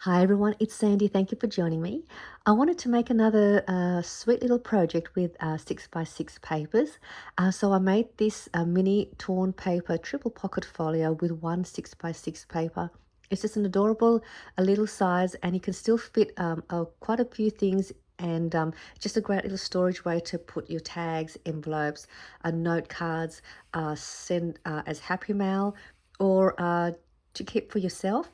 Hi everyone, it's Sandy. Thank you for joining me. I wanted to make another sweet little project with 6x6 papers. So I made this mini torn paper triple pocket folio with one 6x6 paper. It's just an adorable a little size, and you can still fit quite a few things, and just a great little storage way to put your tags, envelopes, note cards, send as happy mail, or to keep for yourself.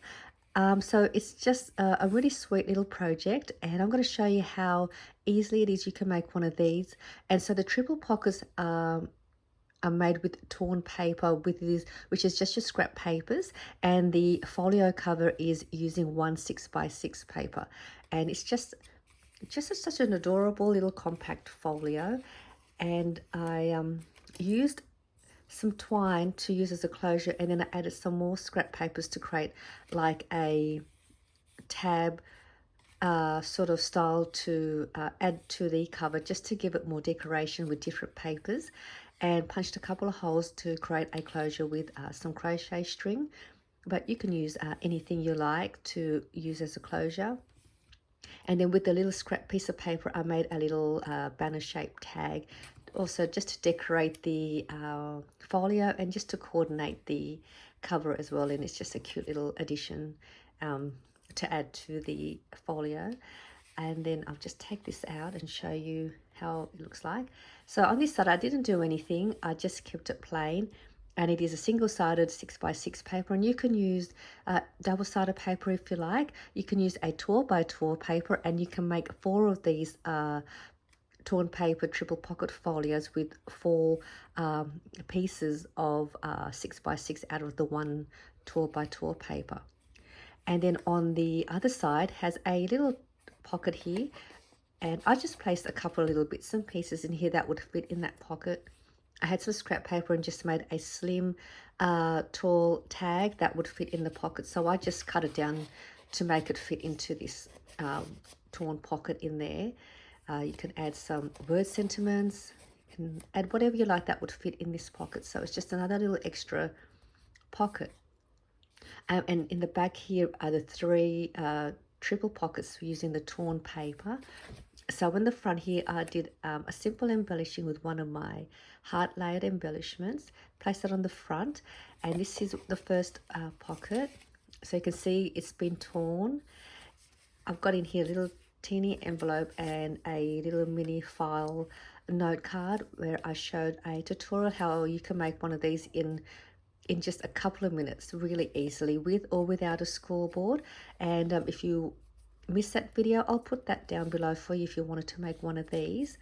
So it's just a really sweet little project, and I'm going to show you how easily it is you can make one of these. And so the triple pockets are made with torn paper, with this, which is just your scrap papers, and the folio cover is using one 6x6 paper, and it's just such an adorable little compact folio. And I used some twine to use as a closure, and then I added some more scrap papers to create like a tab sort of style to add to the cover, just to give it more decoration with different papers, and punched a couple of holes to create a closure with some crochet string, but you can use anything you like to use as a closure. And then with the little scrap piece of paper, I made a little banner shaped tag, also just to decorate the folio and just to coordinate the cover as well. And it's just a cute little addition to add to the folio. And then I'll just take this out and show you how it looks like. So on this side, I didn't do anything. I just kept it plain, and it is a single-sided 6x6 paper, and you can use double-sided paper if you like. You can use a 12x12 paper, and you can make 4 of these torn paper triple pocket folios with 4 pieces of 6x6 out of the one 12x12 paper. And then on the other side has a little pocket here, and I just placed a couple of little bits and pieces in here that would fit in that pocket. I had some scrap paper and just made a slim tall tag that would fit in the pocket, so I just cut it down to make it fit into this torn pocket in there. You can add some word sentiments, you can add whatever you like that would fit in this pocket, so it's just another little extra pocket. And in the back here are the 3 triple pockets using the torn paper. So in the front here, I did a simple embellishing with one of my heart layered embellishments. Place it on the front, and this is the first pocket. So you can see it's been torn. I've got in here a little teeny envelope and a little mini file note card where I showed a tutorial how you can make one of these in just a couple of minutes really easily, with or without a scoreboard. And if you missed that video, I'll put that down below for you if you wanted to make one of these.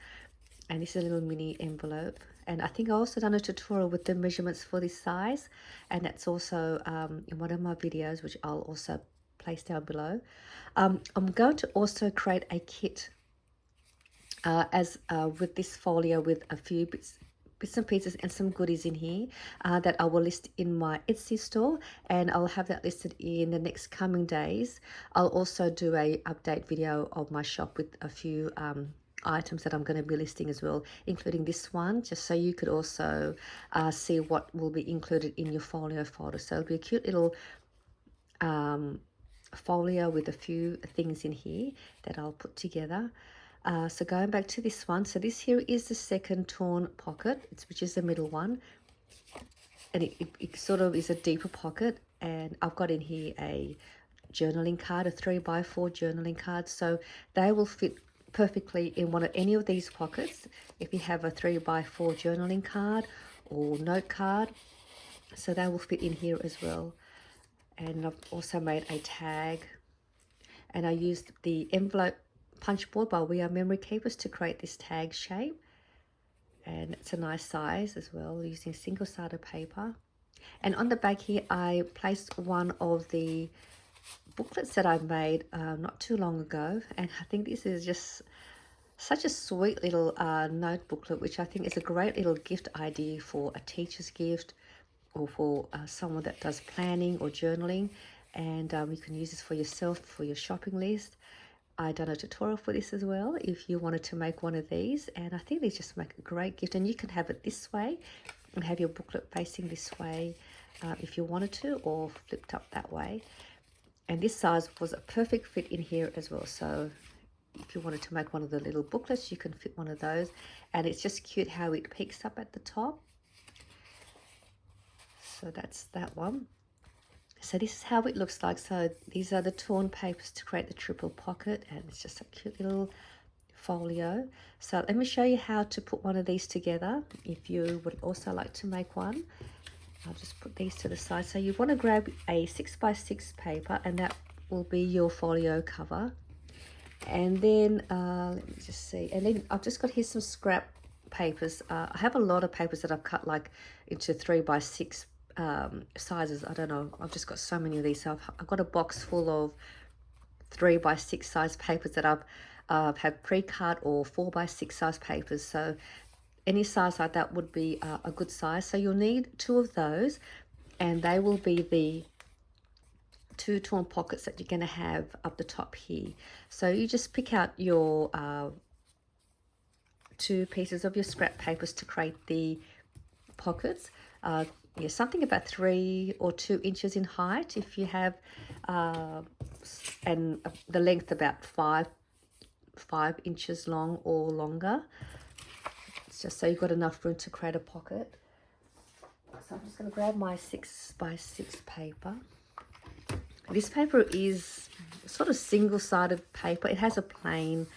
And this is a little mini envelope, and I think I also done a tutorial with the measurements for this size, and that's also in one of my videos, which I'll also place down below. I'm going to also create a kit as with this folio, with a few bits and pieces and some goodies in here that I will list in my Etsy store, and I'll have that listed in the next coming days. I'll also do a update video of my shop with a few items that I'm going to be listing as well, including this one, just so you could also see what will be included in your folio folder. So it'll be a cute little folio with a few things in here that I'll put together. So going back to this one, so this here is the second torn pocket, which is the middle one, and it sort of is a deeper pocket. And I've got in here a journaling card, a 3x4 journaling card, so they will fit perfectly in one of any of these pockets if you have a 3x4 journaling card or note card, so they will fit in here as well. And I've also made a tag, and I used the envelope punch board by We Are Memory Keepers to create this tag shape, and it's a nice size as well, using single-sided paper. And on the back here, I placed one of the booklets that I made not too long ago, and I think this is just such a sweet little note booklet, which I think is a great little gift idea for a teacher's gift, or for someone that does planning or journaling. And you can use this for yourself, for your shopping list. I done a tutorial for this as well if you wanted to make one of these, and I think these just make a great gift. And you can have it this way and have your booklet facing this way if you wanted to, or flipped up that way. And this size was a perfect fit in here as well. So if you wanted to make one of the little booklets, you can fit one of those. And it's just cute how it peeks up at the top. So that's that one. So this is how it looks like. So these are the torn papers to create the triple pocket, and it's just a cute little folio. So let me show you how to put one of these together if you would also like to make one. I'll just put these to the side. So you want to grab a 6x6 paper, and that will be your folio cover. And then let me just see, and then I've just got here some scrap papers. I have a lot of papers that I've cut like into 3x6 sizes. I don't know, I've just got so many of these. So I've got a box full of 3x6 size papers that I've had pre-cut, or 4x6 size papers. So any size like that would be a good size. So you'll need 2 of those, and they will be the 2 torn pockets that you're going to have up the top here. So you just pick out your 2 pieces of your scrap papers to create the pockets. Yeah, something about 3 or 2 inches in height if you have, and the length about 5 inches long or longer. It's just so you've got enough room to create a pocket. So I'm just going to grab my 6x6 paper. This paper is sort of single-sided paper. It has a plain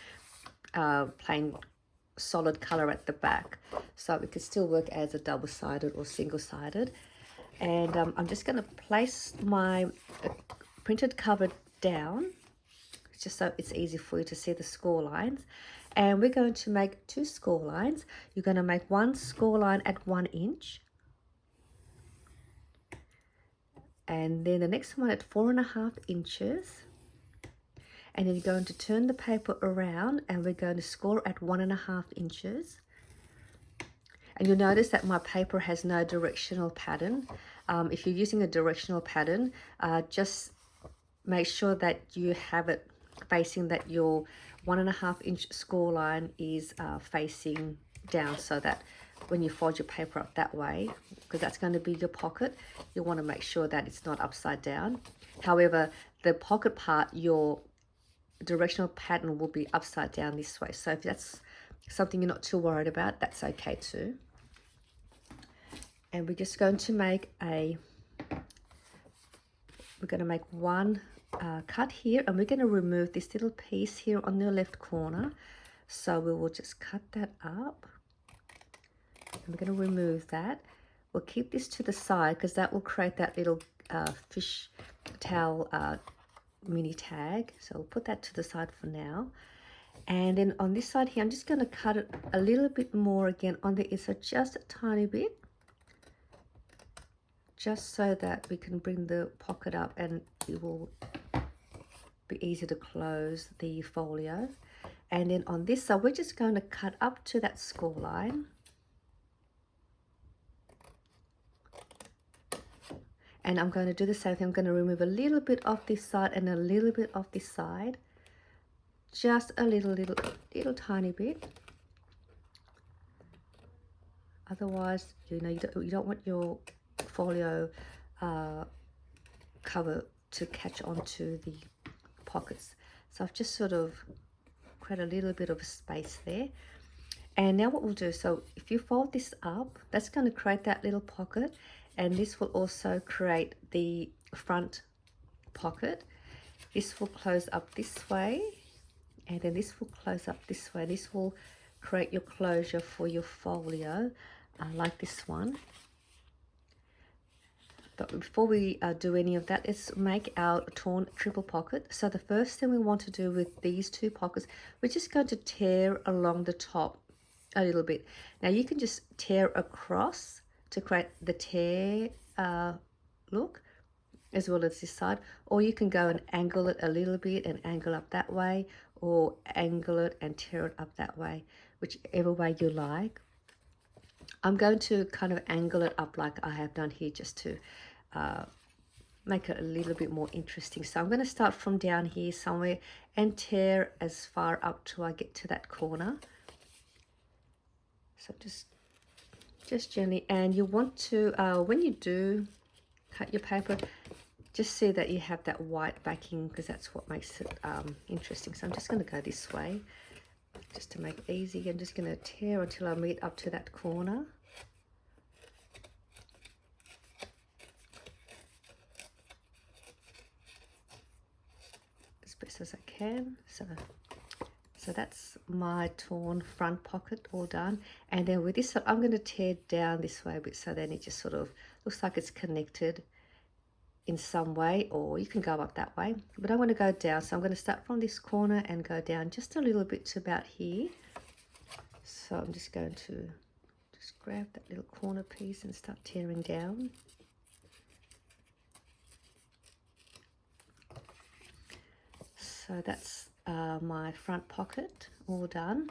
solid color at the back, so it could still work as a double-sided or single-sided. And I'm just going to place my printed cover down, just so it's easy for you to see the score lines. And we're going to make 2 score lines. You're going to make 1 score line at 1 inch, and then the next one at 4.5 inches. And then you're going to turn the paper around, and we're going to score at 1.5 inches. And you'll notice that my paper has no directional pattern. If you're using a directional pattern, just make sure that you have it facing that your 1.5 inch score line is facing down, so that when you fold your paper up that way, because that's going to be your pocket, you want to make sure that it's not upside down. However, the pocket part, your directional pattern will be upside down this way. So if that's something you're not too worried about, that's okay too. And we're just going to make one cut here, and we're going to remove this little piece here on the left corner. So we will just cut that up, and we're going to remove that. We'll keep this to the side because that will create that little fish towel mini tag. So we'll put that to the side for now. And then on this side here, I'm just going to cut it a little bit more again on the inside, just a tiny bit, just so that we can bring the pocket up and it will be easy to close the folio. And then on this side, we're just going to cut up to that score line. And I'm going to do the same thing. I'm going to remove a little bit off this side and a little bit off this side. Just a little tiny bit. Otherwise, you know, you don't want your folio cover to catch onto the pockets. So I've just sort of created a little bit of a space there. And now what we'll do, so if you fold this up, that's going to create that little pocket, and this will also create the front pocket. This will close up this way, and then this will close up this way. This will create your closure for your folio, like this one. But before we do any of that, let's make our torn triple pocket. So the first thing we want to do with these 2 pockets, we're just going to tear along the top a little bit. Now you can just tear across to create the tear look, as well as this side, or you can go and angle it a little bit and angle up that way, or angle it and tear it up that way, whichever way you like. I'm going to kind of angle it up like I have done here, just to make it a little bit more interesting. So I'm going to start from down here somewhere and tear as far up till I get to that corner. So just gently, and you want to, when you do cut your paper, just see that you have that white backing, because that's what makes it interesting. So I'm just going to go this way just to make it easy. I'm just going to tear until I meet up to that corner. As best as I can. So that's my torn front pocket all done. And then with this, I'm going to tear down this way a bit, so then it just sort of looks like it's connected in some way, or you can go up that way. But I'm going to go down, so I'm going to start from this corner and go down just a little bit to about here. So I'm just going to just grab that little corner piece and start tearing down. So that's my front pocket all done,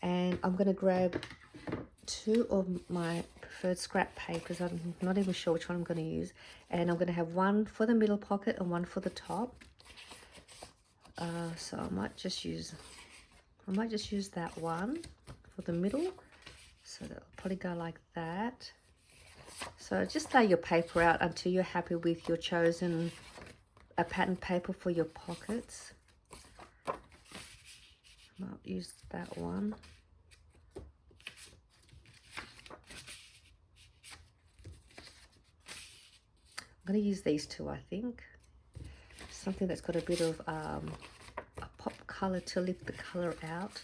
and I'm going to grab two of my preferred scrap papers. I'm not even sure which one I'm going to use, and I'm going to have one for the middle pocket and one for the top. So I might just use that one for the middle, so that'll probably go like that. So just lay your paper out until you're happy with your chosen pattern paper for your pockets. I'll use that one. I'm going to use these two, I think. Something that's got a bit of a pop colour to lift the colour out.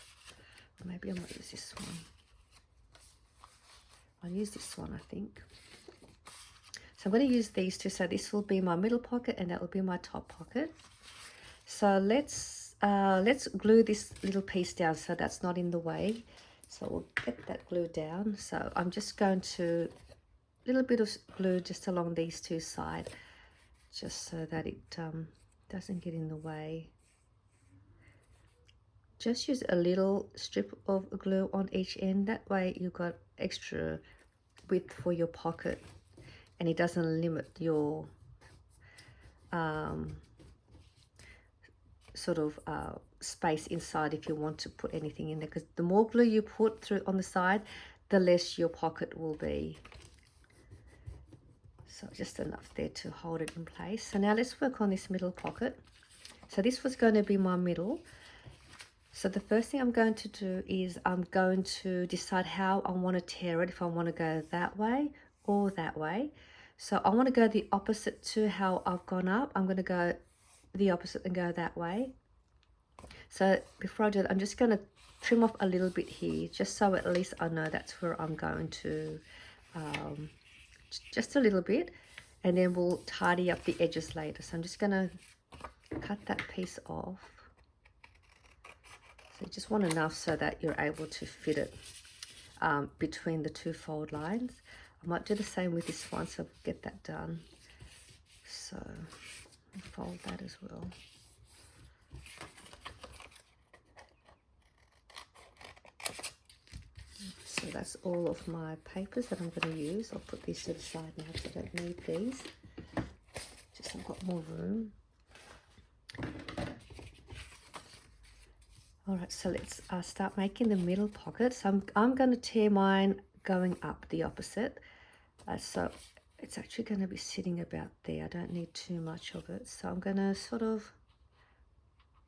Maybe I might use this one. I'll use this one, I think. So I'm going to use these two. So this will be my middle pocket and that will be my top pocket. So let's glue this little piece down so that's not in the way. So we'll get that glue down. So I'm just going to little bit of glue just along these two sides, just so that it doesn't get in the way. Just use a little strip of glue on each end, that way you've got extra width for your pocket and it doesn't limit your sort of space inside if you want to put anything in there, because the more glue you put through on the side, the less your pocket will be. So just enough there to hold it in place. So now let's work on this middle pocket. So this was going to be my middle. So the first thing I'm going to do is I'm going to decide how I want to tear it, if I want to go that way or that way. So I want to go the opposite to how I've gone up. I'm going to go the opposite and go that way. So before I do that, I'm just going to trim off a little bit here, just so at least I know that's where I'm going to, just a little bit, and then we'll tidy up the edges later. So I'm just going to cut that piece off. So you just want enough so that you're able to fit it between the two fold lines. I might do the same with this one, so get that done. So fold that as well. So that's all of my papers that I'm going to use. I'll put these to the side now because I don't need these. Just I've got more room. All right, so let's start making the middle pocket. So I'm going to tear mine going up the opposite. So it's actually going to be sitting about there. I don't need too much of it. So I'm going to sort of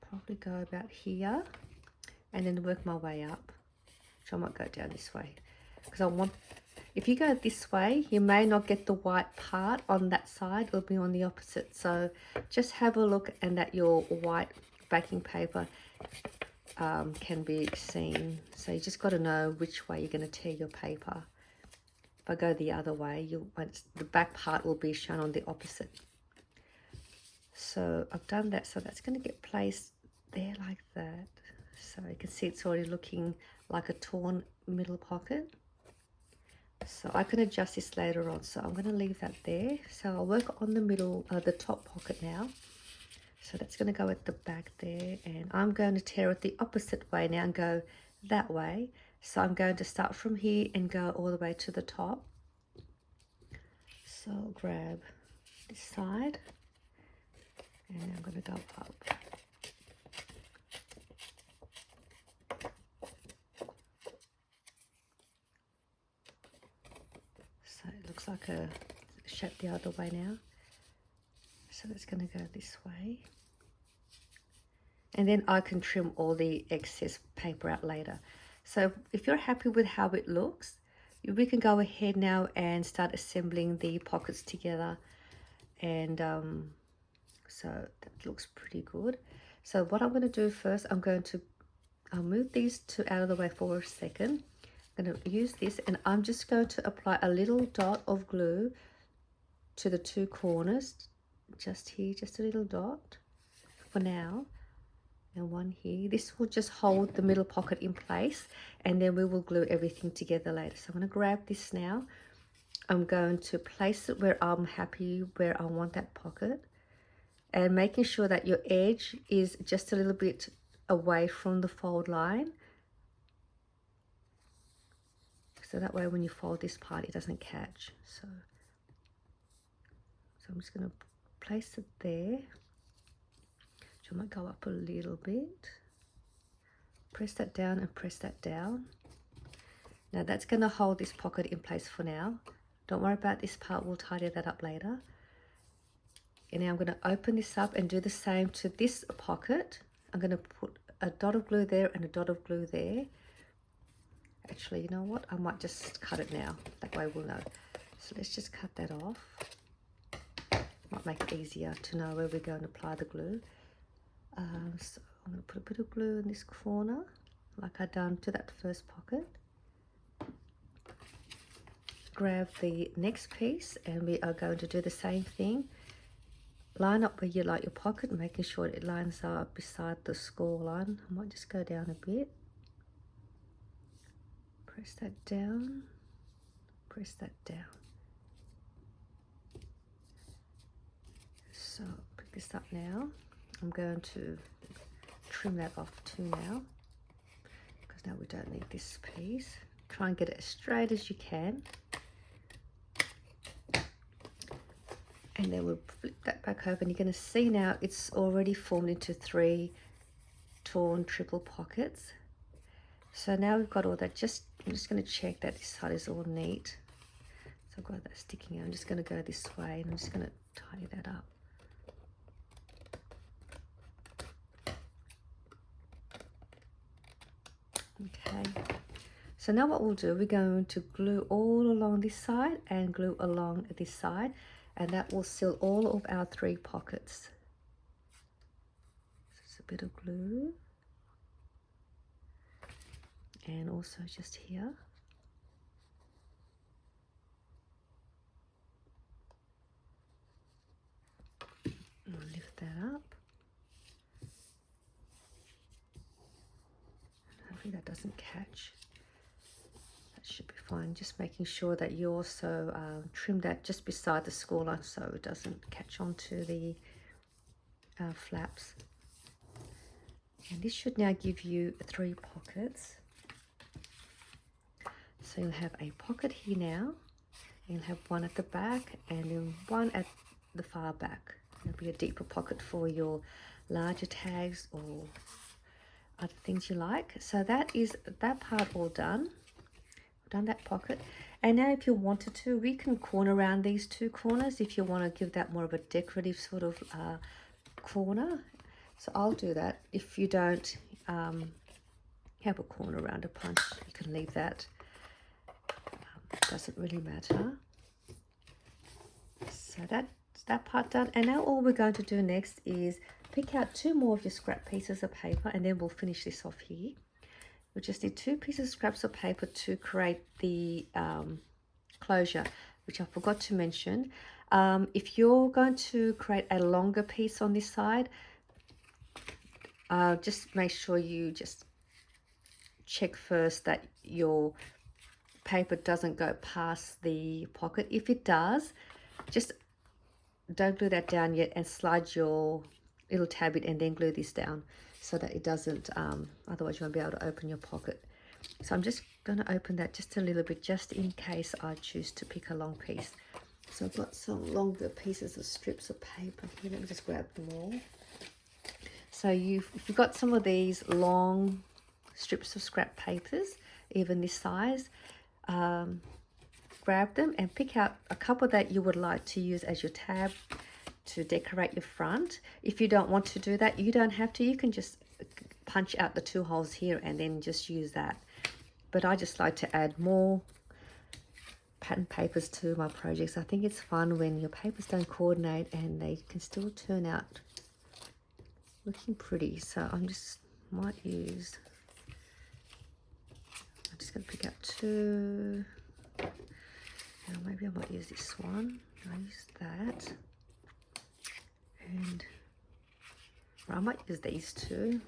probably go about here and then work my way up. So I might go down this way because I want, if you go this way, you may not get the white part on that side. It'll be on the opposite. So just have a look and that your white backing paper can be seen. So you just got to know which way you're going to tear your paper. If I go the other way, the back part will be shown on the opposite. So I've done that. So that's going to get placed there like that. So you can see it's already looking like a torn middle pocket. So I can adjust this later on. So I'm going to leave that there. So I'll work on the middle, the top pocket now. So that's going to go at the back there, and I'm going to tear it the opposite way now and go that way. So I'm going to start from here and go all the way to the top. So I'll grab this side and I'm going to go up. So it looks like a shape the other way now. So that's going to go this way. And then I can trim all the excess paper out later. So if you're happy with how it looks, we can go ahead now and start assembling the pockets together. And so that looks pretty good. So what I'm going to do first, I'll move these two out of the way for a second. I'm going to use this, and I'm just going to apply a little dot of glue to the two corners, just here, just a little dot for now, and one here. This will just hold the middle pocket in place, and then we will glue everything together later. So I'm going to grab this now. I'm going to place it where I'm happy, where I want that pocket, and making sure that your edge is just a little bit away from the fold line. So that way when you fold this part, it doesn't catch. So I'm just going to place it there. So I might go up a little bit. Press that down and press that down. Now that's going to hold this pocket in place for now. Don't worry about this part, we'll tidy that up later. And now I'm going to open this up and do the same to this pocket. I'm going to put a dot of glue there and a dot of glue there. Actually, you know what? I might just cut it now. That way we'll know. So let's just cut that off. Might make it easier to know where we're going to apply the glue. So I'm going to put a bit of glue in this corner, like I done to that first pocket. Grab the next piece, and we are going to do the same thing. Line up where you like your pocket, making sure it lines up beside the score line. I might just go down a bit. Press that down, press that down. So pick this up now. I'm going to trim that off too now, because now we don't need this piece. Try and get it as straight as you can. And then we'll flip that back over, and you're going to see now it's already formed into 3 torn triple pockets. So now we've got all that. I'm just going to check that this side is all neat. So I've got that sticking out. I'm just going to go this way, and I'm just going to tidy that up. Okay. So now what we'll do, we're going to glue all along this side and glue along this side, and that will seal all of our 3 pockets. Just a bit of glue. And also just here. I'll lift that up. Hopefully that doesn't catch. That should be fine. Just making sure that you also trim that just beside the score line so it doesn't catch onto the flaps. And this should now give you 3 pockets. So you'll have a pocket here now, and you'll have one at the back and then one at the far back. There'll be a deeper pocket for your larger tags or other things you like. So that is that part all done. We've done that pocket. And now if you wanted to, we can corner around these 2 corners if you want to give that more of a decorative sort of corner. So I'll do that. If you don't have a corner around a punch, you can leave that. Doesn't really matter. So that's that part done. And now all we're going to do next is pick out 2 more of your scrap pieces of paper, and then we'll finish this off here. We just need 2 pieces of scraps of paper to create the closure, which I forgot to mention. If you're going to create a longer piece on this side, just make sure you just check first that your paper doesn't go past the pocket. If it does, just don't glue that down yet, and slide your little tab in and then glue this down so that it doesn't, otherwise you won't be able to open your pocket. So I'm just going to open that just a little bit, just in case I choose to pick a long piece. So I've got some longer pieces of strips of paper here. Let me just grab them all. So if you've got some of these long strips of scrap papers, even this size, grab them and pick out a couple that you would like to use as your tab, to decorate your front. If you don't want to do that, you don't have to. You can just punch out the 2 holes here and then just use that. But I just like to add more pattern papers to my projects. I think it's fun when your papers don't coordinate and they can still turn out looking pretty. So I'm just I'm just going to pick up 2. Now maybe I might use this one. I'll use that. And I might use these 2.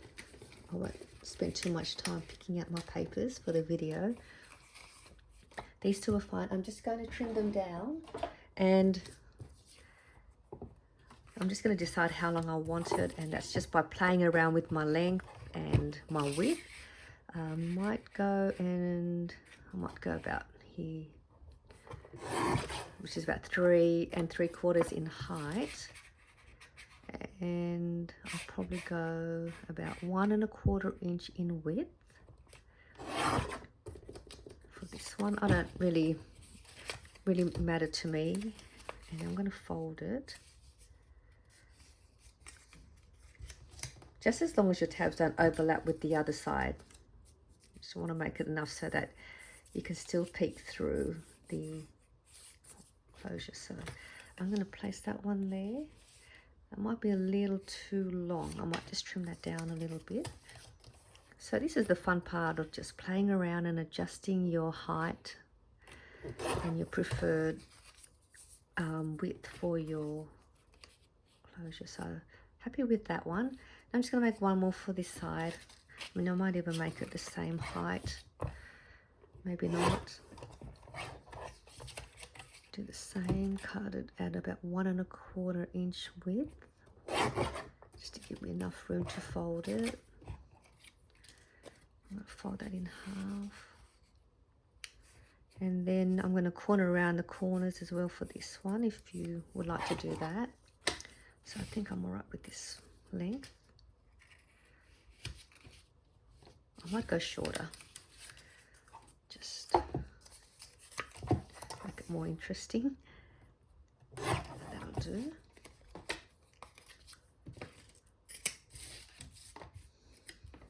I won't spend too much time picking out my papers for the video. These 2 are fine. I'm just going to trim them down, and I'm just going to decide how long I want it, and that's just by playing around with my length and my width. I might go about here, which is about 3 3/4 in height, and I'll probably go about 1 1/4 inch in width. For this one, I don't really matter to me, and I'm going to fold it. Just as long as your tabs don't overlap with the other side. You just want to make it enough so that you can still peek through the closure. So I'm going to place that one there. That might be a little too long. I might just trim that down a little bit. So this is the fun part of just playing around and adjusting your height and your preferred width for your closure. So happy with that one. I'm just going to make one more for this side. I mean, I might even make it the same height. Maybe not. Do the same, cut it at about 1 1/4 inch width, just to give me enough room to fold it. I'm going to fold that in half. And then I'm going to corner around the corners as well for this one, if you would like to do that. So I think I'm all right with this length. I might go shorter, just make it more interesting. That'll do.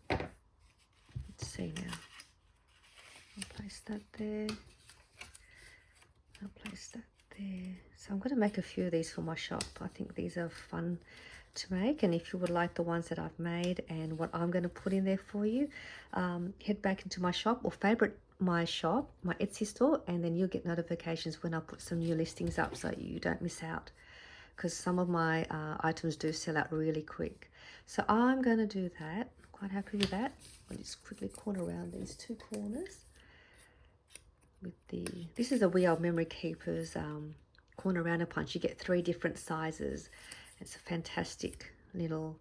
Let's see now. I'll place that there. I'll place that there. So I'm going to make a few of these for my shop. I think these are fun to make, and if you would like the ones that I've made and what I'm going to put in there for you, head back into my shop or favorite my shop, my Etsy store, and then you'll get notifications when I put some new listings up so you don't miss out, because some of my items do sell out really quick. So I'm going to do that. Quite happy with that. I'll just quickly corner around these 2 corners with this is a We Are Memory Keepers corner rounder punch. You get 3 different sizes. It's a fantastic little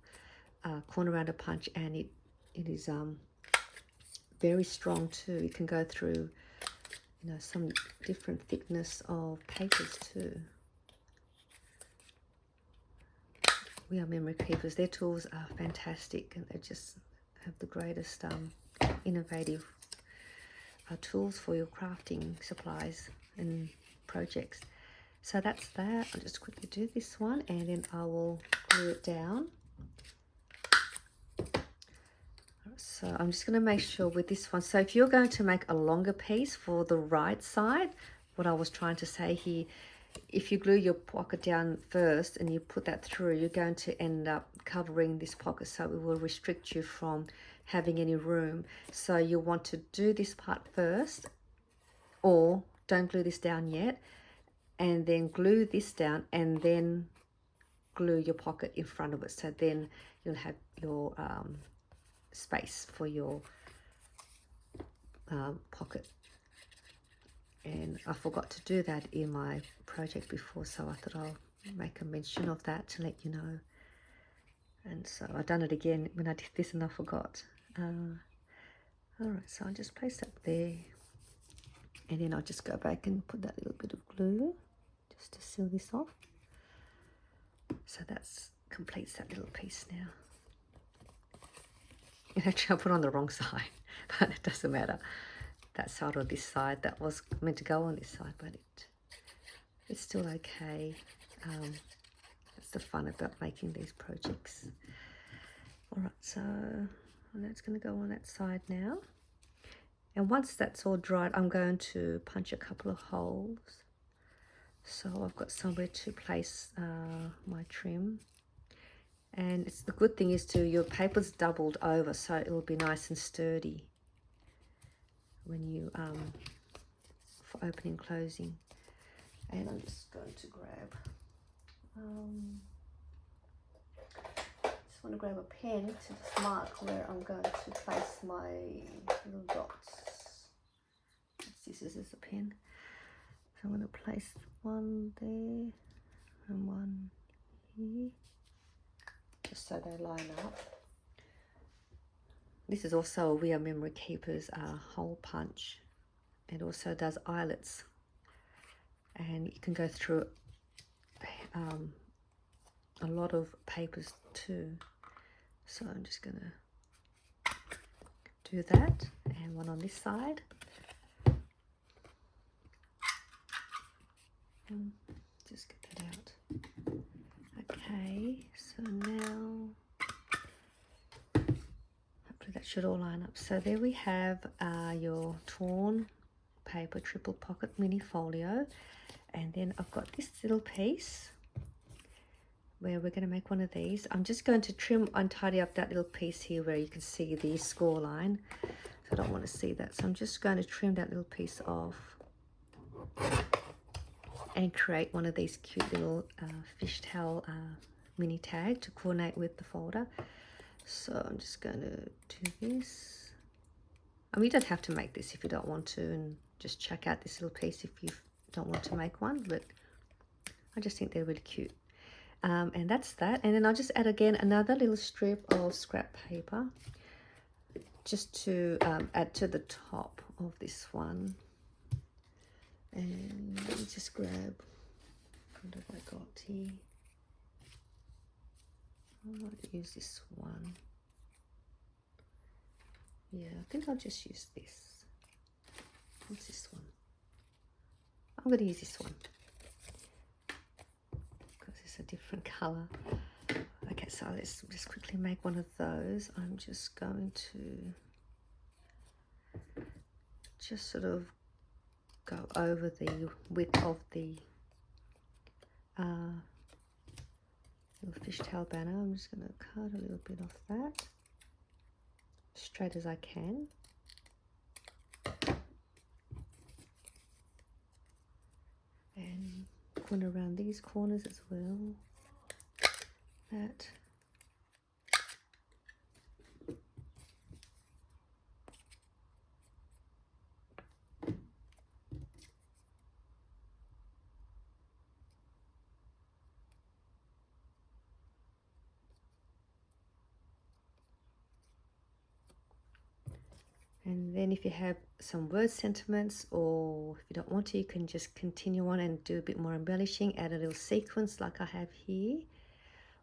corner rounder punch, and it is very strong too. It can go through, you know, some different thickness of papers too. We Are Memory Keepers. Their tools are fantastic, and they just have the greatest innovative tools for your crafting supplies and projects. So that's that. I'll just quickly do this one, and then I will glue it down. So I'm just going to make sure with this one. So if you're going to make a longer piece for the right side, what I was trying to say here, if you glue your pocket down first and you put that through, you're going to end up covering this pocket, so it will restrict you from having any room. So you'll want to do this part first, or don't glue this down yet, and then glue this down, and then glue your pocket in front of it. So then you'll have your space for your pocket. And I forgot to do that in my project before, so I thought I'll make a mention of that to let you know. And so I've done it again when I did this and I forgot. All right, so I'll just place that there, and then I'll just go back and put that little bit of glue just to seal this off. So that's completes that little piece now. And actually I put on the wrong side, but it doesn't matter. That side or this side, that was meant to go on this side, but it's still okay. the fun about making these projects. All right, so that's going to go on that side now. And once that's all dried, I'm going to punch a couple of holes. So I've got somewhere to place my trim. And the good thing is your paper's doubled over, so it'll be nice and sturdy when you, for opening and closing. And I'm just going to grab, just want to grab a pen to just mark where I'm going to place my little dots. This is a pen. So I'm going to place one there and one here, just so they line up. This is also a We Are Memory Keepers hole punch. It also does eyelets, and you can go through a lot of papers too. So I'm just going to do that, and one on this side. Just get that out. Okay, so now hopefully that should all line up. So there we have your torn paper triple pocket mini folio, and then I've got this little piece where we're going to make one of these. I'm just going to trim and tidy up that little piece here where you can see the score line. So I don't want to see that, so I'm just going to trim that little piece off and create one of these cute little fishtail mini tag to coordinate with the folder. So I'm just going to do this. I mean, you don't have to make this if you don't want to, and just check out this little piece if you don't want to make one, but I just think they're really cute. And that's that. And then I'll just add again another little strip of scrap paper just to add to the top of this one. And let me just grab, what have I got here? I might use this one. Yeah, I think I'll just use this. What's this one? I'm going to use this one because it's a different colour. Okay, so let's just quickly make one of those. I'm just going to just sort of go over the width of the little fishtail banner. I'm just going to cut a little bit off that, straight as I can. And going around these corners as well. That. And then if you have some word sentiments, or if you don't want to, you can just continue on and do a bit more embellishing, add a little sequence like I have here,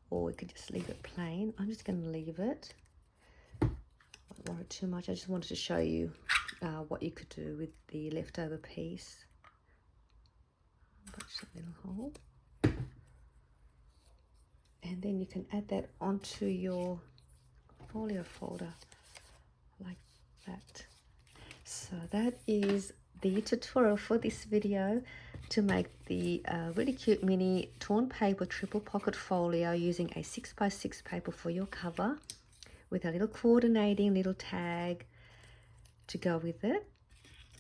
or we could just leave it plain. I'm just going to leave it. Don't worry too much. I just wanted to show you what you could do with the leftover piece. Punch that little hole. And then you can add that onto your folio folder like that. So that is the tutorial for this video to make the really cute mini torn paper triple pocket folio using a 6x6 paper for your cover, with a little coordinating little tag to go with it,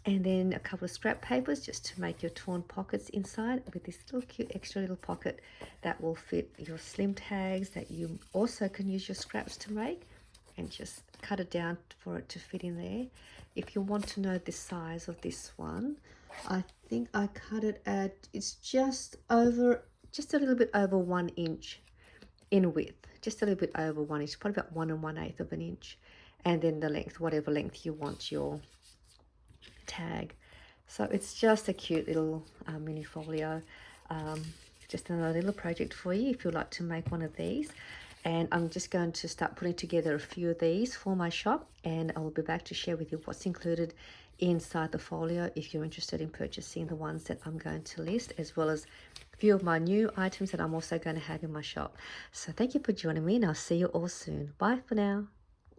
and then a couple of scrap papers just to make your torn pockets inside, with this little cute extra little pocket that will fit your slim tags that you also can use your scraps to make, and just cut it down for it to fit in there. If you want to know the size of this one, I think I cut it at, it's just a little bit over 1 inch in width, just a little bit over 1 inch, probably about 1 1/8 of an inch, and then the length, whatever length you want your tag. So it's just a cute little mini folio, just another little project for you if you'd like to make one of these. And I'm just going to start putting together a few of these for my shop, and I'll be back to share with you what's included inside the folio if you're interested in purchasing the ones that I'm going to list, as well as a few of my new items that I'm also going to have in my shop. So thank you for joining me, and I'll see you all soon. Bye for now.